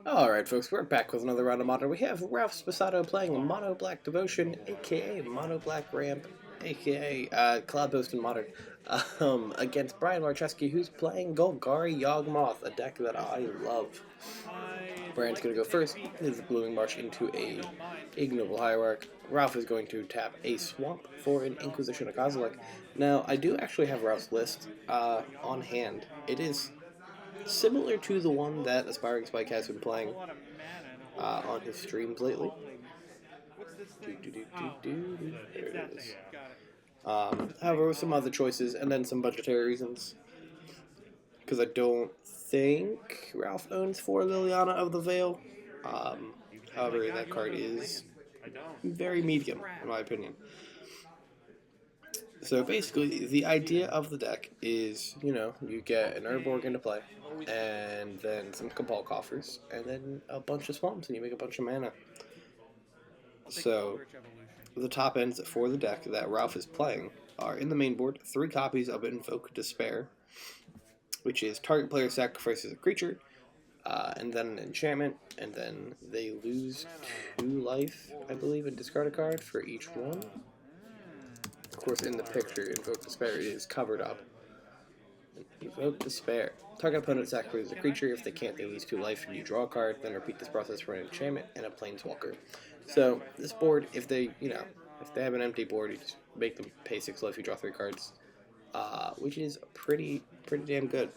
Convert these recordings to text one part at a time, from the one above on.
Alright folks, we're back with another round of Modern. We have Ralph Spasato playing Mono Black Devotion, aka Mono Black Ramp, aka Cloud Boast in Modern, against Brian Marcheski, who's playing Golgari Yawgmoth, a deck that I love. Brian's going to go first. His Blooming March into a Ignoble Hierarch. Ralph is going to tap a Swamp for an Inquisition of Kozilek. Now, I do actually have Ralph's list on hand. It is similar to the one that Aspiring Spike has been playing on his streams lately. There it is. However, with some other choices and then some budgetary reasons. Because I don't think Ralph owns 4 Liliana of the Veil. However, that card is very medium, in my opinion. So basically, the idea of the deck is, you get an Urborg into play, and then some Cabal Coffers, and then a bunch of Swamps, and you make a bunch of mana. So, the top ends for the deck that Ralph is playing are in the main board, 3 copies of Invoke Despair, which is target player sacrifices a creature, and then an enchantment, and then they lose 2 life, I believe, and discard a card for each one. Of course, in the picture, Invoke Despair is covered up. Invoke Despair. Target opponent sacrifices a creature. If they can't, they lose 2 life, and you draw a card. Then repeat this process for an enchantment and a Planeswalker. So, this board, if they have an empty board, you just make them pay 6 life, you draw 3 cards. Which is pretty damn good.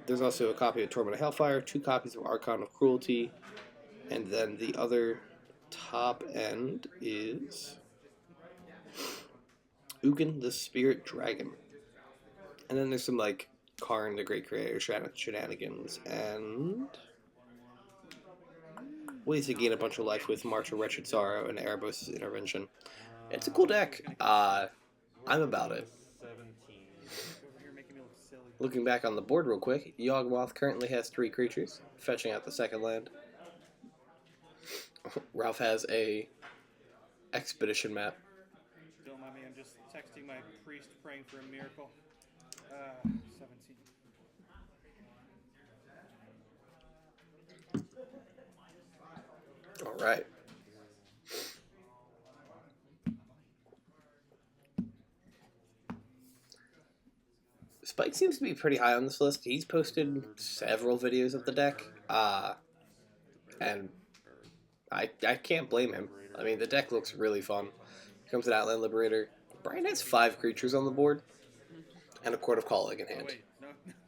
There's also a copy of Torment of Hellfire, 2 copies of Archon of Cruelty, and then the other top end is Ugin the Spirit Dragon. And then there's some, Karn the Great Creator shenanigans, and ways to gain a bunch of life with March of Wretched Sorrow and Erebos' Intervention. It's a cool deck. I'm about it. Looking back on the board real quick, Yawgmoth currently has 3 creatures, fetching out the second land. Ralph has a Expedition map. Don't mind me, I'm just texting my priest praying for a miracle. 17. Alright. Spike seems to be pretty high on this list. He's posted several videos of the deck, and I can't blame him. I mean, the deck looks really fun. Here comes an Outland Liberator. Brian has 5 creatures on the board, and a Court of Calling in hand. Wait,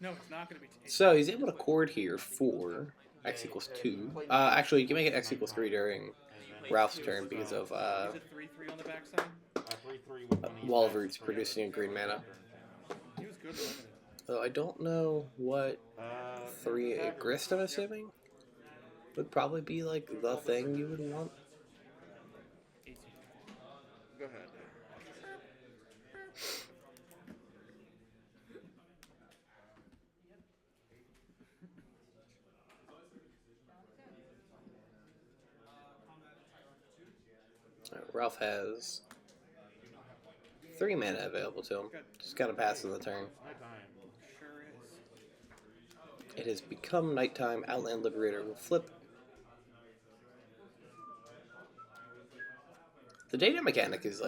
no, it's not going to be taken. So he's able to chord here for X equals 2. Actually, you can make it X equals 3 during Ralph's turn because of Is it 3/3 on the backside? Wall of Roots producing a green mana. He was good limited. Though I don't know what 3 Grist, I'm assuming, would probably be the thing you would want. 18. Go ahead. Ralph has 3 mana available to him. Just gotta pass in the turn. Sure is. It has become nighttime. Outland Liberator will flip. The data mechanic is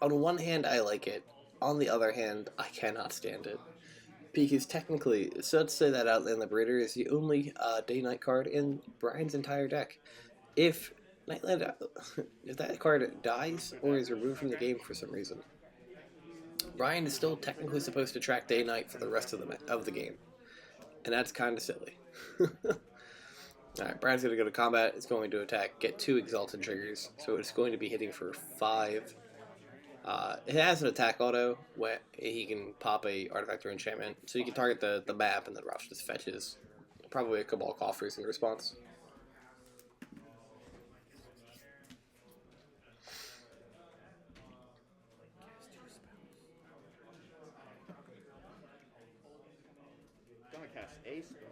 on one hand I like it, on the other hand I cannot stand it. Because technically, so let's say that Outland Liberator is the only day-night card in Brian's entire deck. If that card dies or is removed from the game for some reason, Brian is still technically supposed to track day-night for the rest of the game. And that's kind of silly. Alright, Brian's going to go to combat. It's going to attack, get 2 Exalted triggers. So it's going to be hitting for 5. It has an attack auto where he can pop a artifact or enchantment. So you can target the map and then Ralph just fetches probably a Cabal Coffers in response. Gonna cast a spell.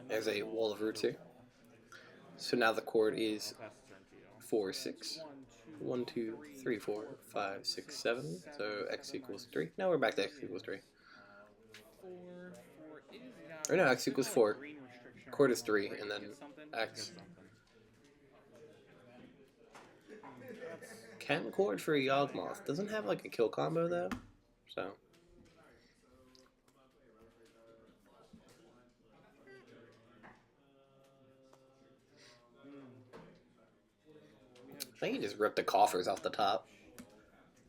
There's a Wall of Roots here. So now the chord is 4, 6. 1, 2, 3, 4, 5, 6, 7. So X equals 3. Now we're back to X equals 3. 4 is Or no, X equals 4. Green restriction. Court is 3, and then Get something. Get X. something. Can Court for Yawgmoth. Doesn't have like a kill combo though. So. I think you just rip the Coffers off the top.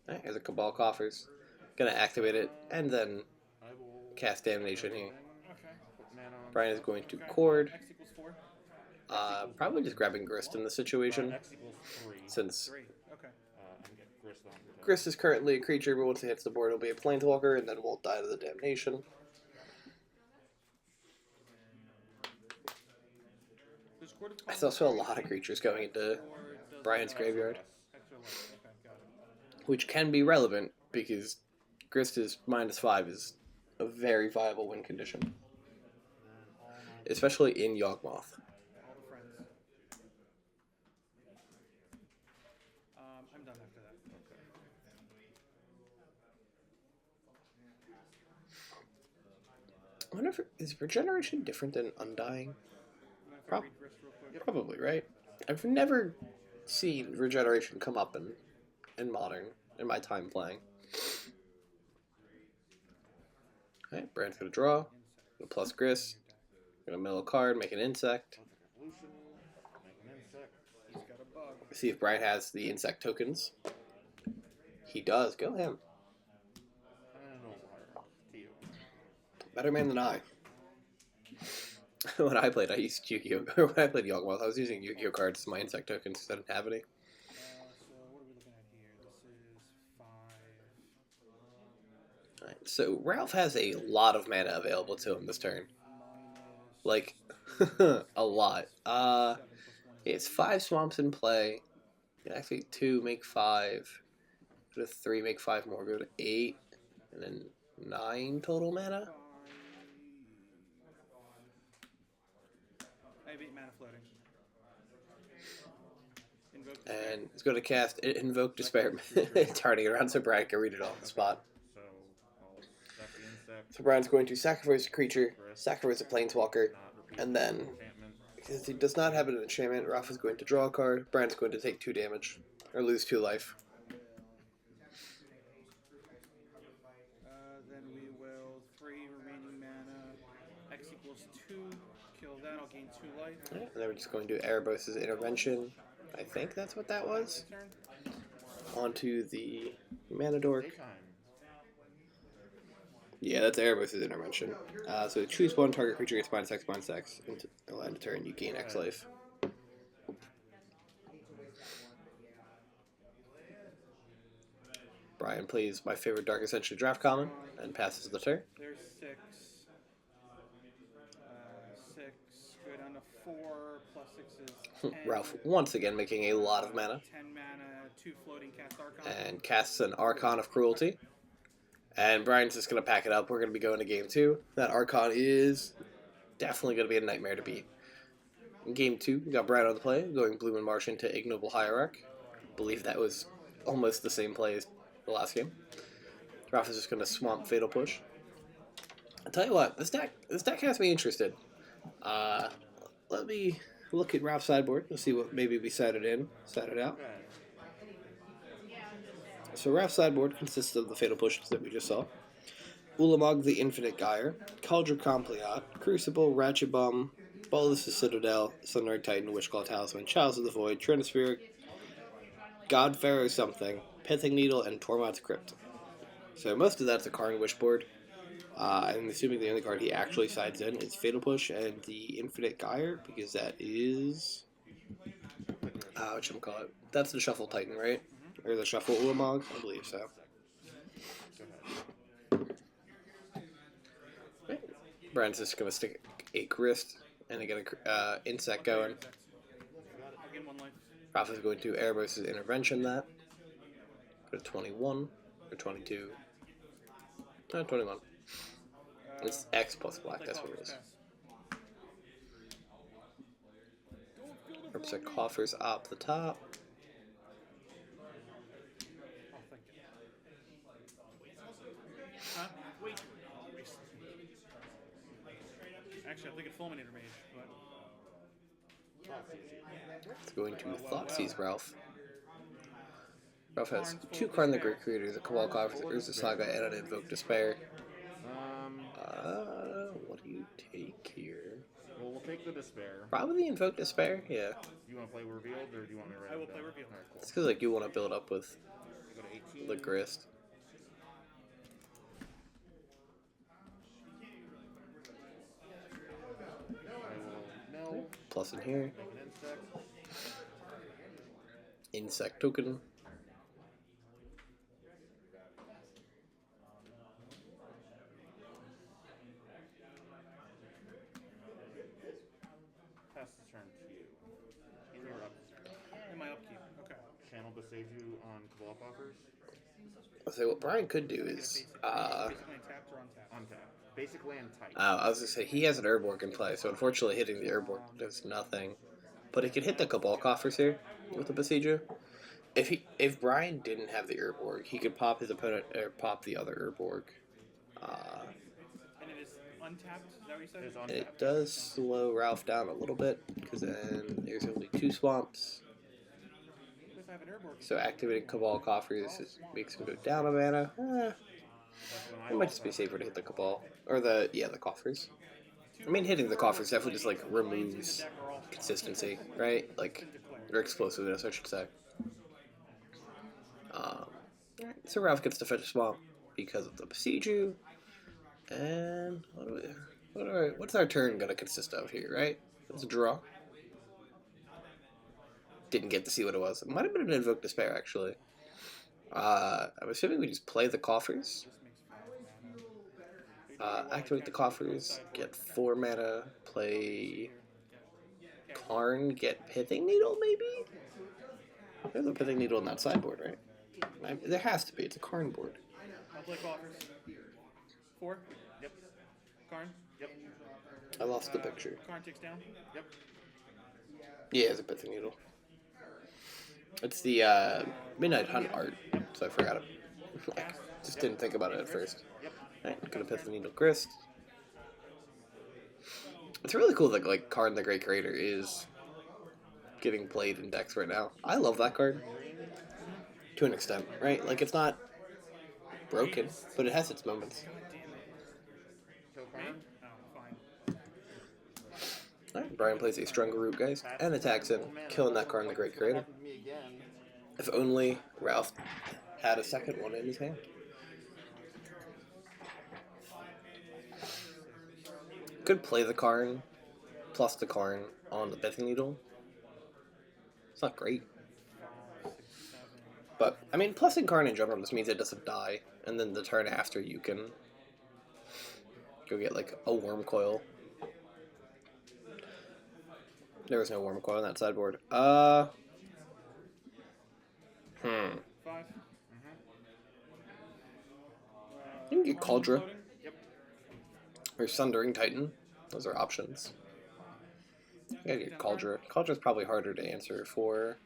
Alright, here's a Cabal Coffers. Gonna activate it, and then I will cast Damnation here. Okay. put mana on. Brian is going to Okay. cord. X equals 4. Probably just grabbing Grist in the situation, X equals 3. since 3. Okay. And get Grist on the top. Grist is currently a creature, but once it hits the board, it'll be a Planeswalker, and then won't die to the Damnation. Does Court of I still saw a lot of creatures going into Brian's graveyard, Extra life. Okay, got it. which can be relevant because Grist is -5 is a very viable win condition, especially in Yawgmoth. All the friends. I'm done after that. Okay. I wonder if is regeneration different than undying? Prob- Read Grist real quick. Probably, right? I've never seen regeneration come up in Modern in my time playing. Alright, Brand's gonna draw. Gonna plus Grist. Gonna mill a card, make an insect. Evolution. Make an insect. He's got a bug. See if Brian has the insect tokens. He does. Go him. I don't know why. To you. Better man than I. When I played, I used Yu-Gi-Oh. When I played Yawgmoth, I was using Yu-Gi-Oh cards as my insect tokens because I didn't have any. So what are we looking at here? This is 5. Alright, so Ralph has a lot of mana available to him this turn. Minus Like, a lot. 7 plus 1 It's 5 swamps in play. Actually, 2 make 5. Go to 3, make 5 more. Go to 8. And then 9 total mana. I have 8 mana floating. Invoke And it's going to cast Invoke Despair. Turning it around so Brian can read it on the spot. So I'll set the insect. So Brian's going to sacrifice a creature, sacrifice a planeswalker, Not repeat and then, enchantment. because he does not have an enchantment, Ralph is going to draw a card. Brian's going to take 2 damage, or lose 2 life. Then we will 3 remaining mana. X equals 2. Kill that. I'll gain 2 life. And then we're just going to do Erebos' Intervention. I think that's what that was. Turn. Onto the Mana Dork. Daytime. Yeah, that's Erebos' Intervention. So choose one target creature gets -X, -X. Until end of turn, you gain X life. Brian plays my favorite Dark Ascension draft common and passes the turn. There's 6. 6. Go down to 4. Plus 6 is 10. Ralph once again making a lot of mana 10 mana. 2 floating cast Archon. and casts an Archon of Cruelty. And Brian's just going to pack it up. We're going to be going to game 2. That Archon is definitely going to be a nightmare to beat. In game 2, we got Brian on the play, going Blue and Martian to Ignoble Hierarch. I believe that was almost the same play as the last game. Ralph is just going to swamp Fatal Push. I'll tell you what, this deck has me interested. Let me look at Ralph's sideboard. Let's see what maybe we sat it out. Okay. So Ralph's sideboard consists of the Fatal Pushes that we just saw. Ulamog the Infinite Gyre, Cauldron Compleat, Crucible, Ratchet Bomb, Ballas the Citadel, Sunrise Titan, Wishclaw Talisman, Chalice of the Void, Trinosphere, God Pharaoh something, Pithing Needle, and Tormod's Crypt. So most of that's a Karn Wish board. I'm assuming the only card he actually sides in is Fatal Push and the Infinite Gyre, because that is... whatchamacallit? That's the Shuffle Titan, right? Or the Shuffle Ulamog? I believe so. Right. Brian's just going to stick a Grist and get an Insect going. I'll gain 1 life. Ralph is going to Erebos' Intervention that. Go to 21 or 22. No, 21. It's X plus black, that's what it is. Represent Coffers up the top. Oh, thank you. Huh? Wait. I'm thinking Fulminator Mage, but It's going to well. Thoughtseize Ralph. Ralph has Karn's full 2 of Karn the despair. Great Creators, a Cabal Coffers, Urza Saga, and an Invoke Despair. What do you take here? Well, we'll take the despair. Probably Invoke Despair, yeah. You want to play revealed, or do you want me to write I will it play down? revealed. Alright, cool. It's because like you want to build up with Go to 18. the Grist. I will mill. Plus in here, Make an insect. Insect Token. Pass the turn to you. Either your upkeep. In my upkeep. Okay. Channel to save you on Cabal Coffers. I'll say what Brian could do is, Basically tapped or untapped. Untap. Basically and tight. I was gonna say he has an Urborg in play, so unfortunately hitting the Urborg does nothing. But he could hit the Cabal Coffers here with the Besieger. If Brian didn't have the Urborg, he could pop his opponent or pop the other Urborg. And it is untapped. Is that what you said? It's And it does slow Ralph down a little bit because then there's only 2 swamps. If I have an Urborg, So activating Cabal Coffers makes him go down a mana. It might just be safer to hit the Cabal or the Coffers. I mean, hitting the Coffers definitely just like removes consistency, right? Like, or explosiveness, I should say. So Ralph gets to fetch a swamp because of the Besieger. And what's our turn gonna consist of here, right? It's a draw. Didn't get to see what it was. It might have been an Invoke Despair, actually. I'm assuming we just play the Coffers. Activate the Coffers, get 4 mana, play Karn, get Pithing Needle, maybe? There's a Pithing Needle on that sideboard, right? There has to be. It's a Karn board. I'll play Coffers. 4. Yep. Karn. Yep. I lost the picture. Karn ticks down. Yep. Yeah, it's a Pithing Needle. It's the Midnight Hunt art, so I forgot it. Just didn't think about it at first. Yep. Alright, gonna Pithing Needle Grist. It's really cool that like Karn the Great Creator is getting played in decks right now. I love that card. To an extent, right? Like, it's not broken, but it has its moments. God damn it. Kill Karn. Oh, fine. Alright, Brian plays a Stronger Root, guys, and attacks him, killing that Karn the Great Creator. Happened to me again. If only Ralph had a second one in his hand. Could play the Karn, plus the Karn on the Pithing Needle. It's not great. But, I mean, plussing Karn in general just means it doesn't die, and then the turn after you can go get, like, a Worm Coil. There was no Worm Coil on that sideboard. 5. You can get Cauldron. Floating. Yep. Or Sundering Titan. Those are options. You gotta get Cauldron. Cauldron's probably harder to answer for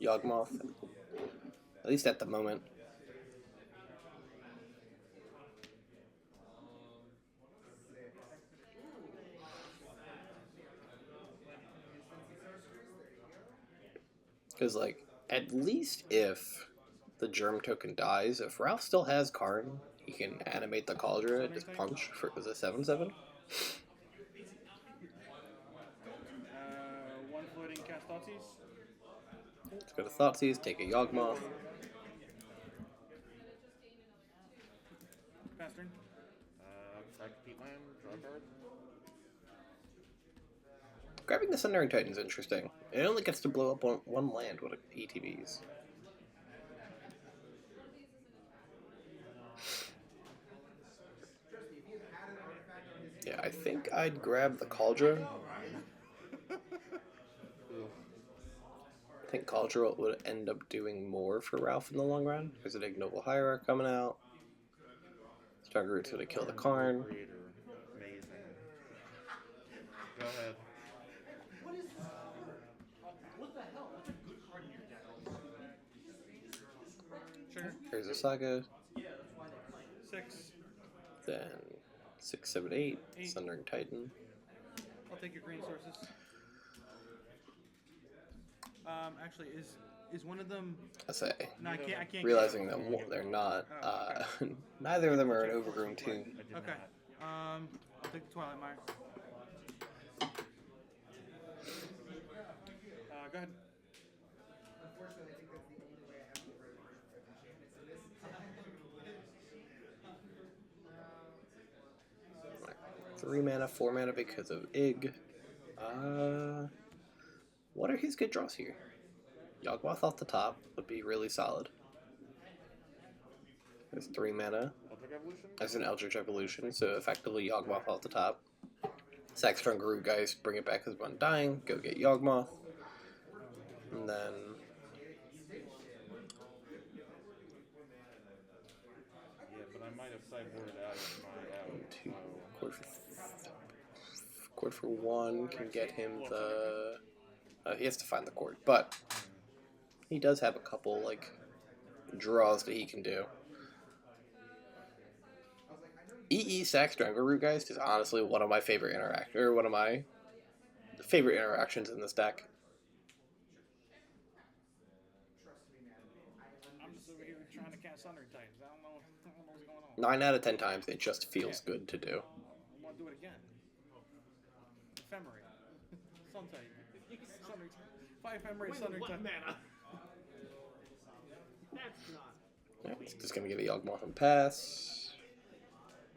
Yawgmoth. At least at the moment. Because, like, at least if the Germ token dies, if Ralph still has Karn, he can animate the Cauldron and just punch for a 7/7. 1 floating cast Thoughtseize. Let's go to Thoughtseize, take a Yawgmoth. Pass turn. Activate land, draw a card. Grabbing the Sundering Titan is interesting. It only gets to blow up one land with ETBs. Yeah, I think I'd grab the Cauldron. I think Cauldron would end up doing more for Ralph in the long run. There's an Ignoble Hierarch coming out. Stronger Root's gonna kill the Karn. Creator. Amazing. Go ahead. Trigger. There's a Saga. 6. Then 6, 7, 8. Sundering Titan. I'll take your green sources. Actually, is one of them? I say, No, I can't. I can't. realizing that they're not. Oh, Neither of them are an overgrown tomb. I did Okay. not. I'll take the Twilight Mire. Go ahead. Unfortunately, I think that's the only way I have to break it. 3 mana, 4 mana because of Ig. What are his good draws here? Yawgmoth off the top would be really solid. There's 3 mana. Eldritch Evolution? As an Eldritch Evolution, so effectively Yawgmoth off the top. Sack Strong Geist, bring it back as one dying, go get Yawgmoth. And then... Yeah, but I might have sideboarded out of my out. Two, Chord for 1 can get him the... he has to find the chord, but he does have a couple, like, draws that he can do. EE Sack Strangleroot Geist is honestly one of my favorite interactions in this deck. I'm just over here trying to cast Sundering Titans. I don't know what's going on. 9 out of 10 times, it just feels good to do. I want to do it again. Ephemerate. Sun Titan. Sundering Titan. 5 Ephemerate Sundering Titan. Mana? That's not. Yeah, it's just going to give a Yawgmoth and pass.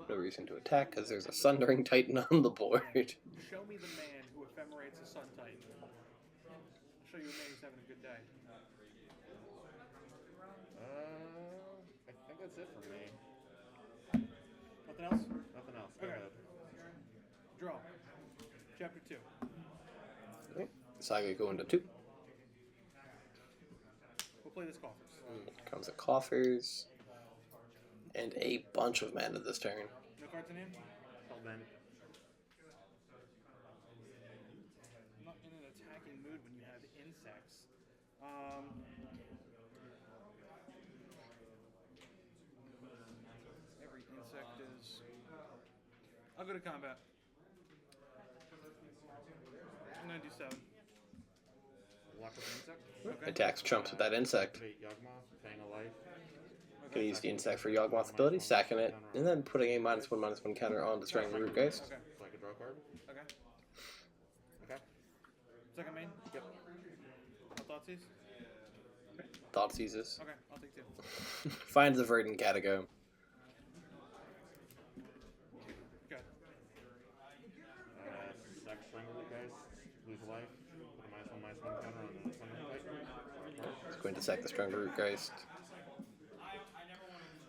No reason to attack because there's a Sundering Titan on the board. Show me the man who ephemerates a Sun Titan. I'll show you a man who's having a good day. I think that's it for me. Nothing else? Nothing else. Go Okay. ahead. Draw. Chapter 2. Okay. Saga go into 2. We'll play this Coffers. Comes a Coffers. And a bunch of mana this turn. No cards in hand? Hellbent. I'm not in an attacking mood when you have insects. Every insect is... I'll go to combat. I'm gonna do 7. Lock with insect. Okay. Attacks trumps with that insect. Activate Yawgmoth, paying a life. Gonna use the insect for Yawgmoth ability, sacking it, and then putting a -1/-1 counter on the Strangleroot Geist. Okay. So I can draw a card. Okay. Okay. Second main? Yep. Thoughtseize? Thought seizes. Okay, I'll take 2. Finds the verdant catacomb. Good. Sack Strangleroot Geist. Lose a life. Put a -1/-1 counter on the Sundering Titan. It's going to sack the Strangleroot Geist.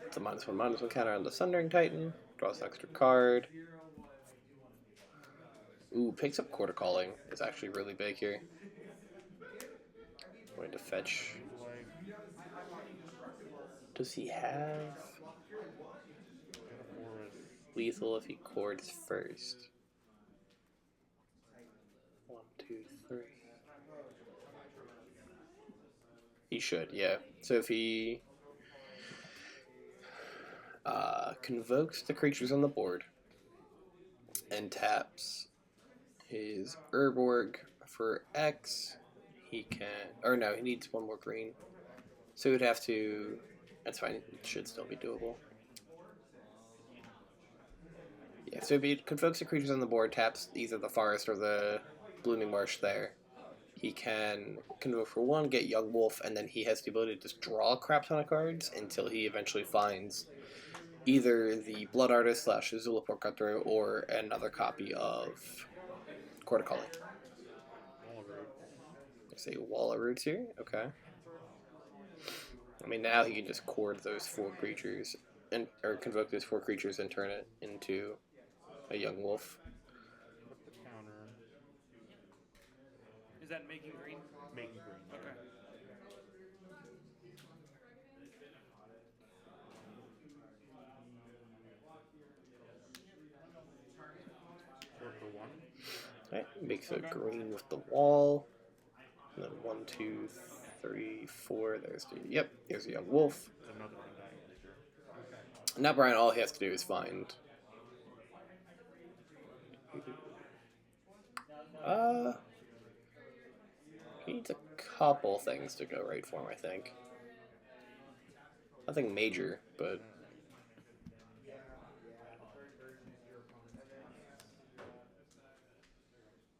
It's a -1/-1 counter on the Sundering Titan. Draws an extra card. Ooh, picks up Quarter Calling. It's actually really big here. Going to fetch. Lose a life. Does he have Get a forest. lethal if he chords first? 1, 2, 3. He should, yeah. So if he convokes the creatures on the board and taps his Urborg for X, he can... Or no, he needs 1 more green. So he would have to... That's fine, it should still be doable. Yeah, so if he convokes the creatures on the board, taps either the Forest or the Blooming Marsh there, he can convoke for 1, get Yawgmoth, and then he has the ability to just draw a crap ton of cards until he eventually finds either the Blood Artist / Zulaport Cutthroat or another copy of Quarter Calling. All of it. There's a Wall of Roots here, okay. I mean, now he can just chord those 4 creatures, or convoke those 4 creatures and turn it into a Yawgmoth. Put the counter. Is that making green? Making green. Okay. Sword for 1. Alright, makes a green with the wall. And then 1, 2, 3, 4. There's the... Yep, here's a Yawgmoth. It's another undying creature. Now Brian, all he has to do is find couple things to go right for him, I think. Nothing major, but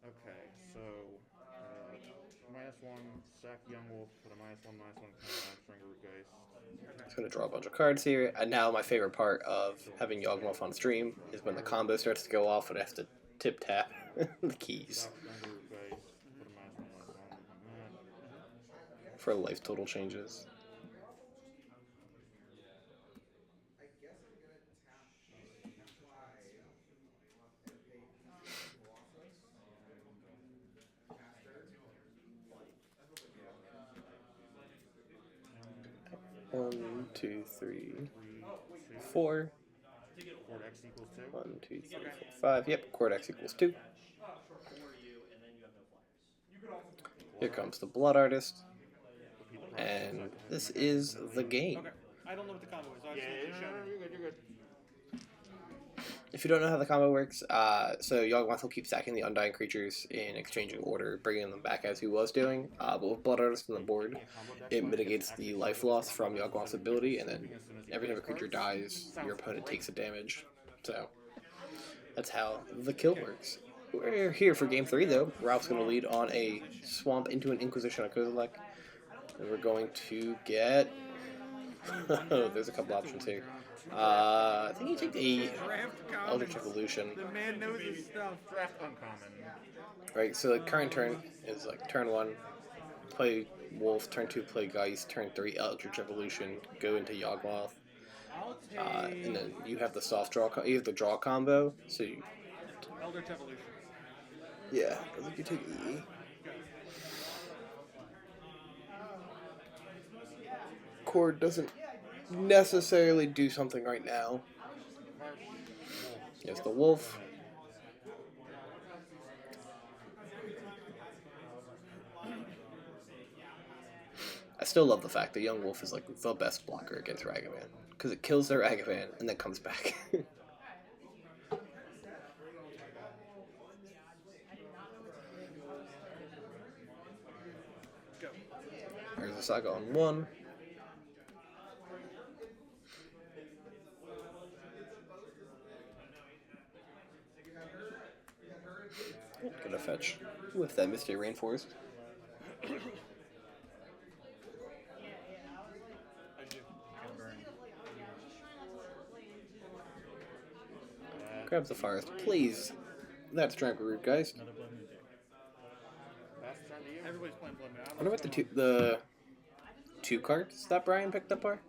Okay, so -1 sack Yawgmoth, put a -1/-1 counter on Stringer Root Geist. it's going to draw a bunch of cards here. And now my favorite part of having Yawgmoth on stream is when the combo starts to go off and I have to tip tap the keys Sack Stringer Root Geist, put a -1/-1 on that. for life total changes. I guess I'm gonna tap Fly and pay Colossus. Caster. 1, 2, 3, 3, 2. 4. Chord X equals 2. 1, 2, 3, 4, 5. Yep, chord X equals 2. Here comes the Blood Artist. And this is the game. Okay. I don't know what the combo is. So I just Yeah, need you to show me. you're good, you're good. If you don't know how the combo works, so Yawgmoth will keep sacking the Undying creatures in exchanging order, bringing them back as he was doing. But with Blood Artist on the board, it mitigates the life loss from Yawgmoth's ability, and then every time a creature dies, your opponent takes a damage. So that's how the kill works. We're here for game 3, though. Ralph's going to lead on a Swamp into an Inquisition on Kozilek. And we're going to get... oh, there's a couple options here. I think you take the Eldritch Evolution. The man knows his stuff. Draft uncommon. Right, so the current turn is like turn 1, play Wolf, turn 2, play Geist, turn 3, Eldritch Evolution, go into Yawgmoth. I'll take And then you have the soft draw, you have the draw combo, so you, Eldritch Evolution. yeah, I think you take E. Chord doesn't necessarily do something right now. Yes, the Wolf. I still love the fact that Young Wolf is like the best blocker against Ragavan, because it kills their Ragavan and then comes back. Go. There's a Saga on 1. Gonna fetch with that Misty Rainforest. I do. Grab the forest, please. That's Dragon Root Geist. Last turn to you. Everybody's playing Blood Moon. I wonder what the two cards that Brian picked up are.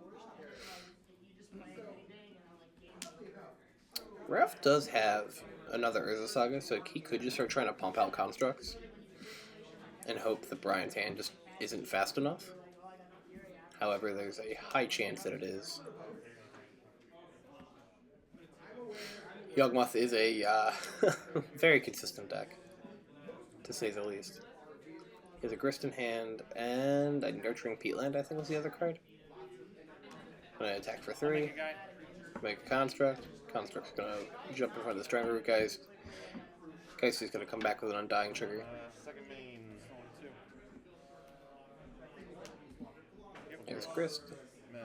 Ralph does have another Urza Saga, so he could just start trying to pump out constructs and hope that Brian's hand just isn't fast enough. However, there's a high chance that it is. Yawgmoth is a very consistent deck, to say the least. He has a Grist in hand, and a Nurturing Peatland, I think was the other card. I'm going to attack for 3, Make a guy. make a Construct. Construct's going to jump in front of the Strangle Geist. Geist is going to come back with an Undying trigger. Second main. Here's Grist. Mill.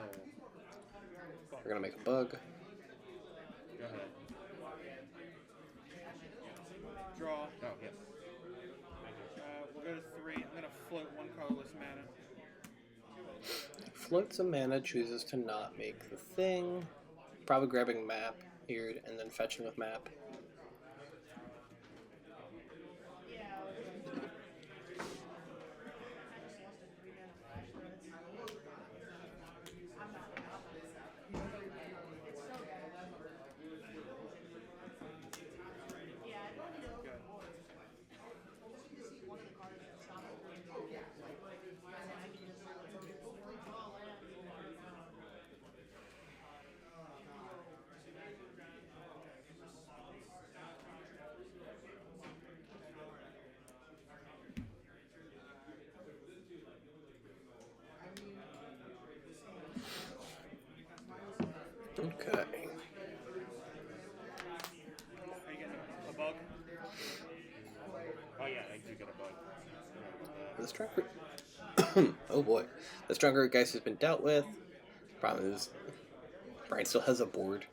We're going to make a Bug. Go ahead. Draw. Oh, yes. We'll go to 3. I'm gonna float 1 colorless mana. Floats a mana, chooses to not make the thing. Probably grabbing Map here, and then fetching with Map. Okay. Are you getting a bug? Oh, yeah, I do get a bug. Let's try for... Oh boy. The stronger Geist has been dealt with. Problem is, Brian still has a board.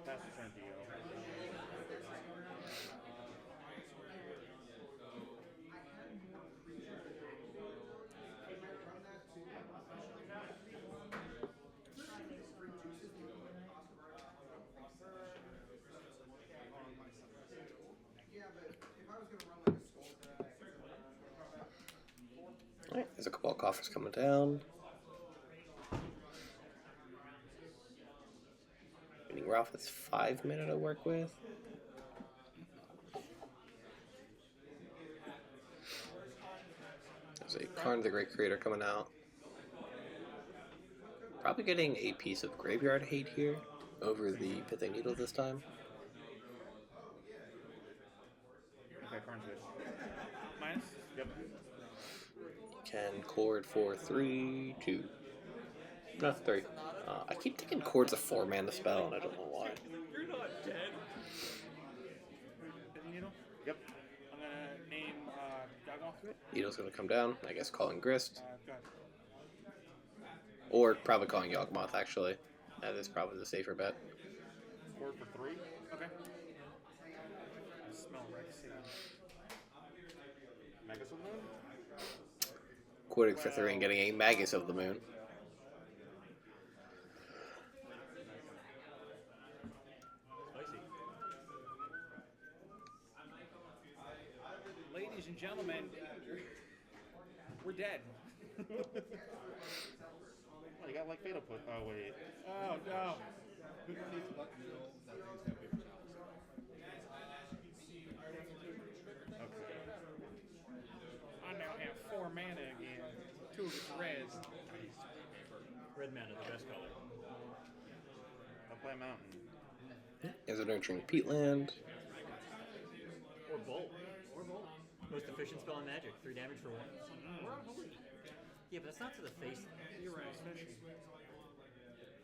Pass the turn to you. Alright, there's a couple of coffers coming down. Meaning Ralph has 5 mana to work with. There's a Karn the Great Creator coming out. Probably getting a piece of Graveyard Hate here over the Pithing Needle this time. Okay, Karn's good. Minus? Yep. Can Chord for 3, 2. No, 3. I keep thinking Chord's a 4-mana spell, and I don't know why. You're not dead. Pithing Needle? Yep. I'm gonna name Yawgmoth. Needle's gonna come down. I guess calling Grist. Go ahead. Or probably calling Yawgmoth, actually. That is probably the safer bet. Scored for 3. Okay. I smell Rex. Magus of the Moon. Quoting for 3 and getting a Magus of the Moon. Spicy. Ladies and gentlemen, we're dead. Oh, you got like Fatal Put. Oh, wait. Oh no. Okay. I now have 4 mana again. 2 of it's red. Red mana, the best color. I'll play a mountain. There's a Nurturing Peatland. Or Bolt. Or Bolt. Most efficient spell in Magic. 3 damage for 1. Or Unholy. Yeah, but that's not to the face. You're right.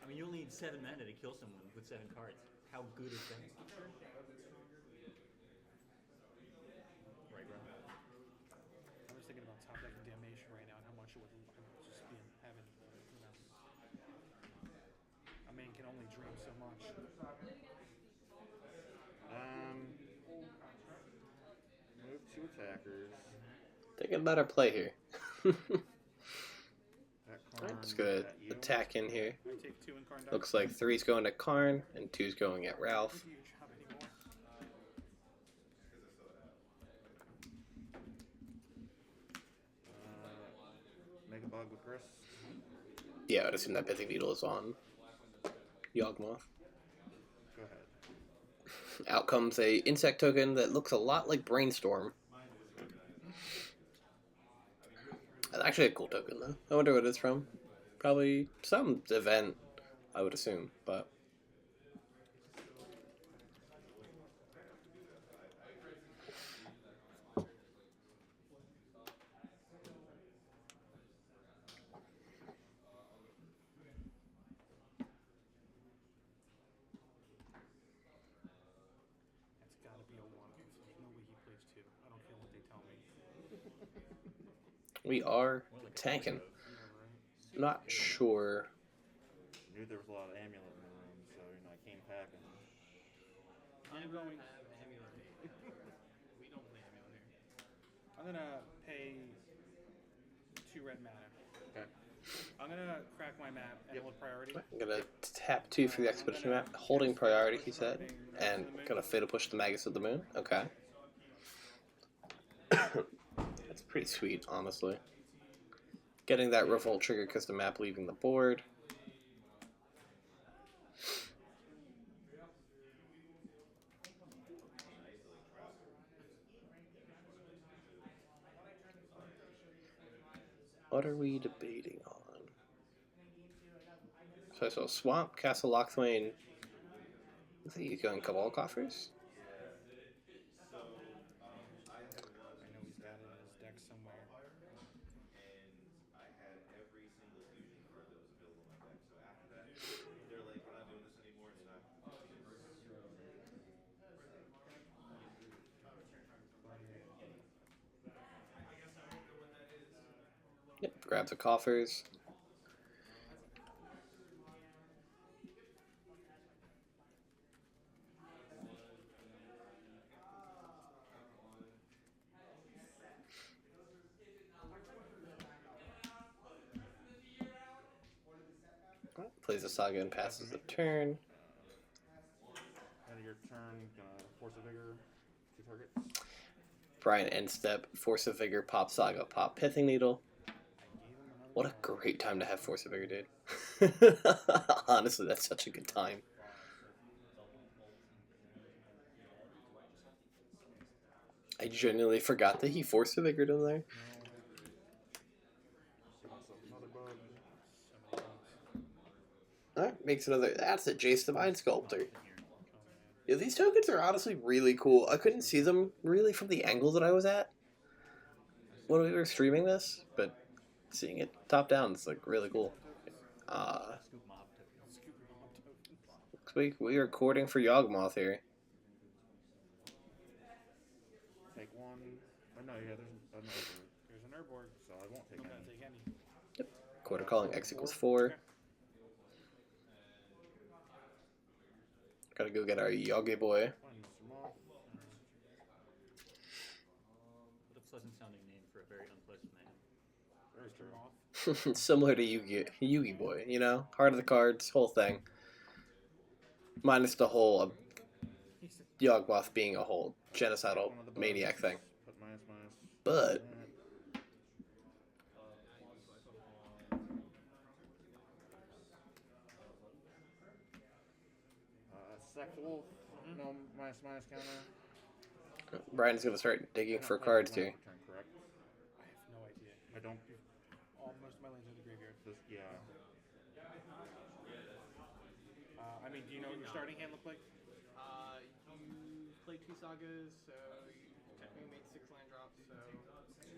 I mean, you only need 7 mana to kill someone with 7 cards. How good is that? Right, bro. I was thinking about top decking damnation right now and how much it would just be in heaven. You know. A man can only dream so much. Move 2 attackers. Take a better play here. That Karn, Just gonna that you. attack in here. I take 2 and Karn. Looks like 3's going to Karn and 2's going at Ralph. Do you have any more? Make a bug with Chris. Yeah, I'd assume that Pithing Needle is on Yawgmoth. Go ahead. Out comes a insect token that looks a lot like Brainstorm. That's actually a cool token, though. I wonder what it's from. Probably some event, I would assume, but... It's gotta be a 1. There's no way he plays 2. I don't care what they tell me. We are tanking. Not sure. Knew there was a lot of amulet in the room, so I came packing. I'm going. We don't play amulet here. I'm gonna pay 2 red mana. Okay. I'm gonna crack my map and hold priority. I'm gonna tap 2 for the Expedition map, holding priority, he said, and gonna Fatal Push the Magus of the Moon. Okay. That's pretty sweet, honestly. Getting that Revolt trigger because the map leaving the board. What are we debating on? So I saw Swamp, Castle Lochthwain. Looks like he's going Cabal Coffers. I know he's got it in his deck somewhere. grabs a Coffers. Plays a Saga and passes the turn. End of your turn, gonna force a vigor, 2 targets. Brian end step, Force of Vigor, pop Saga, pop Pithing Needle. What a great time to have Force of Vigor, dude. Honestly, that's such a good time. I genuinely forgot that he Force of Vigored in there. Give myself another bug. Alright, makes another. That's a Jace the Mind Sculptor. Yeah, these tokens are honestly really cool. I couldn't see them really from the angle that I was at when we were streaming this, but seeing it top down is like really cool. Scoop mob tokens. Looks like we are recording for Yawgmoth here. Take 1. Oh no, yeah, there's an Urborg, so I won't take I'm gonna any. take any. Quarter calling X equals 4. Okay. Gotta go get our Yawgy boy. Fine, Mr. Moth. What a pleasant sounding name for a very unpleasant man. Very Mr. true. Moth. Similar to Yugi boy, you know? Heart of the cards, whole thing. Minus the whole Yawgmoth being a whole genocidal One of the maniac bugs. thing. Put minus. But Sack the Wolf. No minus counter. Brian's gonna start digging for cards here. Turn, correct? I have no idea. I don't. Most of my lands are in the graveyard. Yeah. I mean, do you know what your starting hand looked like? You played 2 sagas, so you technically made 6 land drops, so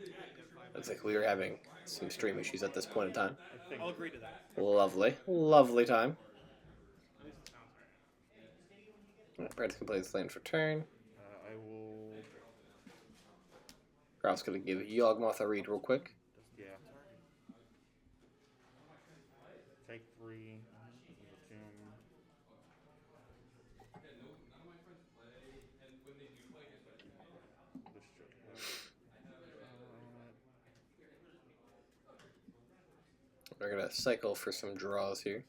you have 5 Looks like we were having some stream issues at this point in time. I think. I'll agree to that. Lovely. Lovely time. At least it sounds right. Alright, Brian's gonna play this land for turn. I will. Ralph's gonna give Yawgmoth a read real quick. Yeah. Take 3. Tomb. We're gonna cycle for some draws here.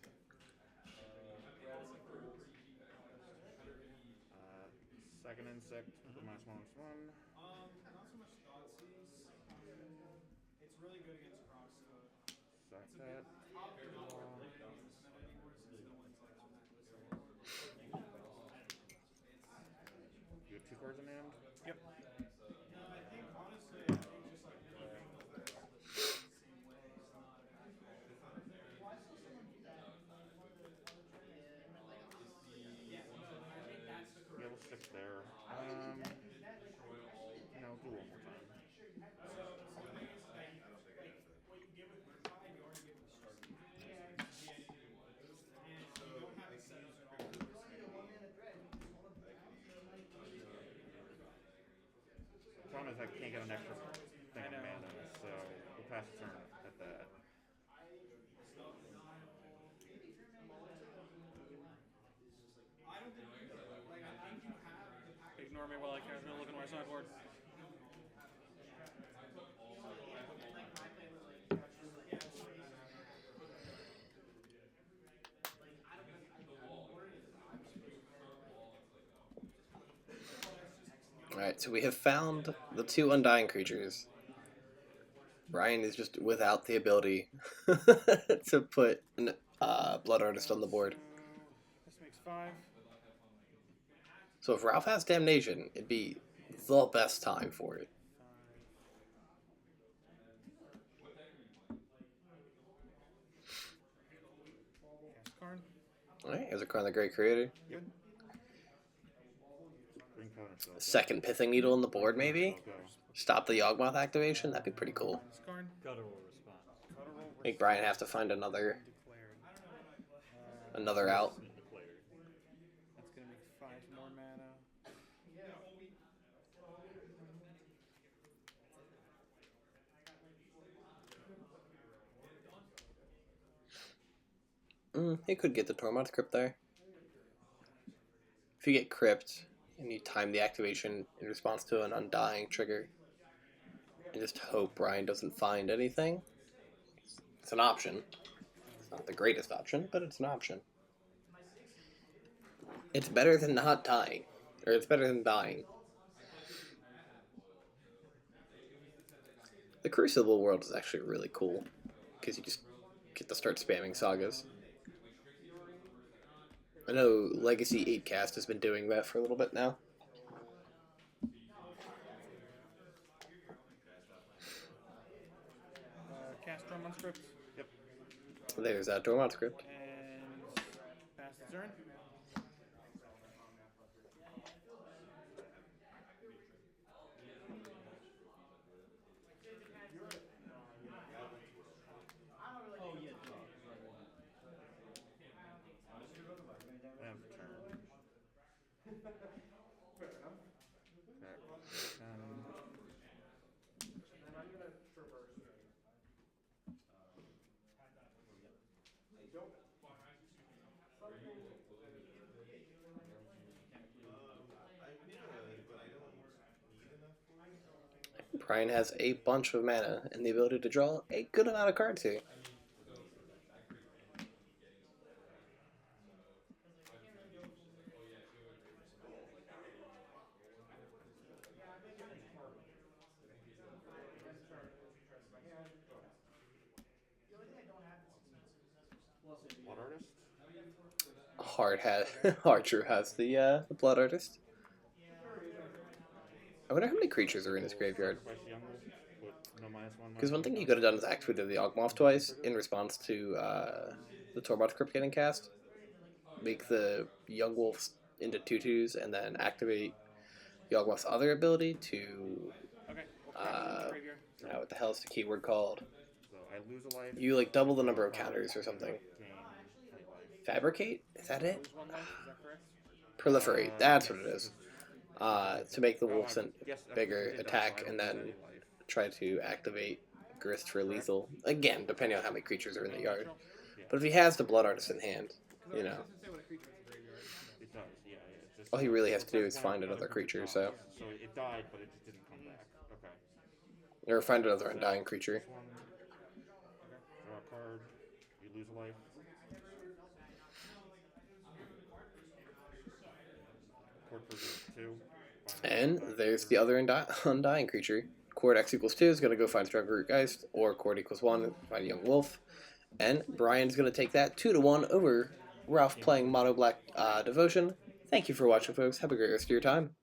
Second insect. Put minus 1. Not so much Thoughtseize. It's really good against Crocs, but Sack that. top draw. And then any vortices, no one attacks with that. You have 2 cards in hand. Yep. I think, honestly, I think just like keeping the list the same way is not a bad call. Yeah, we'll stick there. No, do one more time. So the thing is, like, what you get with Murktide, you already get with the starter. And you don't have the setup at all. The problem is I can't get an extra thing of mana, so we'll pass the turn at that. I don't think you do. Like, I think you have the package. Ignore me while I casually look at my sideboard. Alright, so we have found the 2 Undying creatures. Brian is just without the ability to put an Blood Artist on the board. This makes 5. So if Ralph has Damnation, it'd be the best time for it. 5. Cast Karn. Alright, here's a Crown the Great Creator. Good. Green counter spell. Second Pithing Needle on the board, maybe? Go. Stop the Yawgmoth activation? That'd be pretty cool. Cast Karn. Guttural response. I think Brian has to find another Declared. out. Declared. That's gonna make 5 more mana. He could get the Tormod's Crypt there. If you get Crypt and you time the activation in response to an Undying trigger, and just hope Brian doesn't find anything, it's an option. It's not the greatest option, but it's an option. It's better than not dying. Or it's better than dying. The Crucible world is actually really cool, because you just get to start spamming sagas. I know Legacy 8cast has been doing that for a little bit now. Cast Dormant Script. Yep. There's that Dormont Script. And pass the turn. End turn. Fair enough. Okay. And then I'm gonna traverse drain. I don't. Brian has a bunch of mana and the ability to draw a good amount of cards here. Blood Artist? Hard has the Blood Artist. I wonder how many creatures are in his graveyard. Twice Yawgmoth, put no -1. Because one thing you could have done is activated the Yawgmoth twice in response to the Tormod's Crypt getting cast. Make the Young Wolves into 2/2s and then activate Yawgmoth's other ability to... Okay. Graveyard. what the hell is the keyword called? So I lose a life. You like double the number of counters or something. Gain 3 life. Fabricate? Is that it? Lose 1 life, is that correct? Proliferate. That's what it is. To make the Oh, wolves yes, bigger, did that, attack, so I and lose then any life. try to activate Grist for lethal. Again, depending on how many creatures are in the yard. Yeah. But if he has the Blood Artist in hand, you know, Doesn't say what a creature is in the graveyard. It does, yeah. It's just, all he really has to do it is says find one another other creature, died. so... So it died, but it just didn't come back. Okay. Or find another undying creature. This one. Draw a card. You lose a life. Court for 2. And there's the other undying creature. Chord X equals 2 is going to go find Struggle Geist, or Chord equals 1, find Young Wolf. And Brian's going to take that 2-1 over Ralph playing Mono Black Devotion. Thank you for watching, folks. Have a great rest of your time.